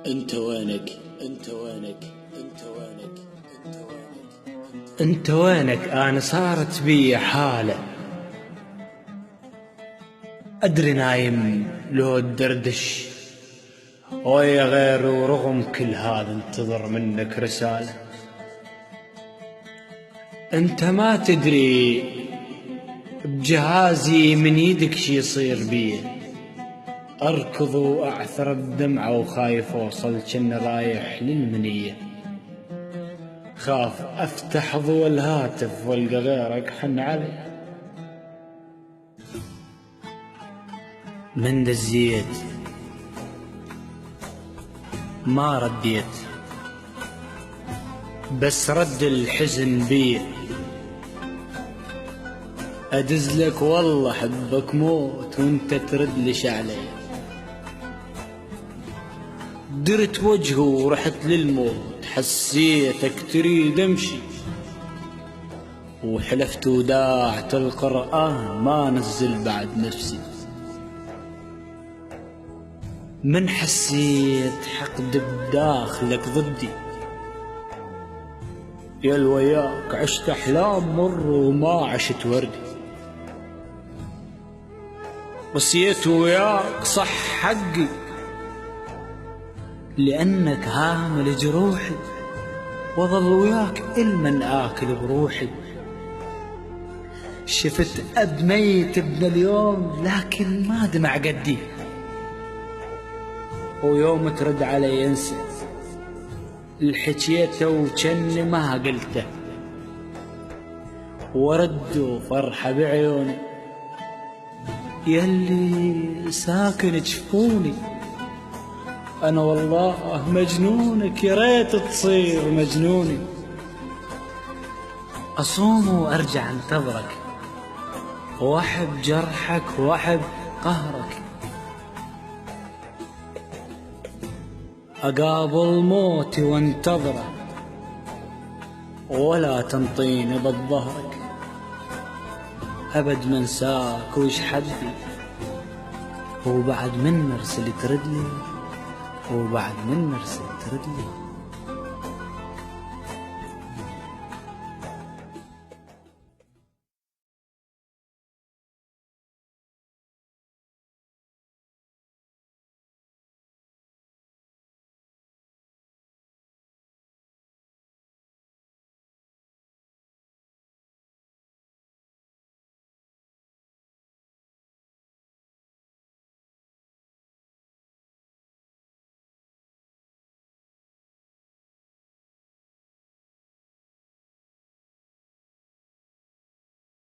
انت وينك انت وينك انت وينك انت وينك انت وينك؟ انا صارت بي حالة ادري نايم لو تدردش ويا غير، ورغم كل هذا انتظر منك رسالة. انت ما تدري بجهازي من يدك شي يصير بيه، اركض واعثر بدمعة وخايف اوصل جن رايح للمنية. خاف افتح ضوء الهاتف والقى غيرك حن علي. من دزيت ما رديت، بس رد الحزن بي. ادزلك والله حبك موت وانت ترد لي علي. درت وجهه ورحت للموت، حسيتك تريد امشي وحلفت وداعت القرآن ما نزل بعد نفسي. من حسيت حقد بداخلك ضدي، يا الوياك عشت احلام مر وما عشت وردي. رسيت وياك صح حقي لانك هامل جروحي، وظل وياك المن اكل بروحي. شفت اب ميت ابن اليوم لكن ما دمع قدي، ويوم ترد علي انسى الحكيته وجني ما قلته، ورد فرحة بعيوني يلي ساكن جفوني. انا والله مجنونك، يا ريت تصير مجنوني. اصوم وارجع انتظرك واحب جرحك واحب قهرك. اقابل موتي وانتظره ولا تنطيني بالظهرك. ابد منساك وش حدي، وبعد من مرسل تردلي، وبعد من مرسل تردلي.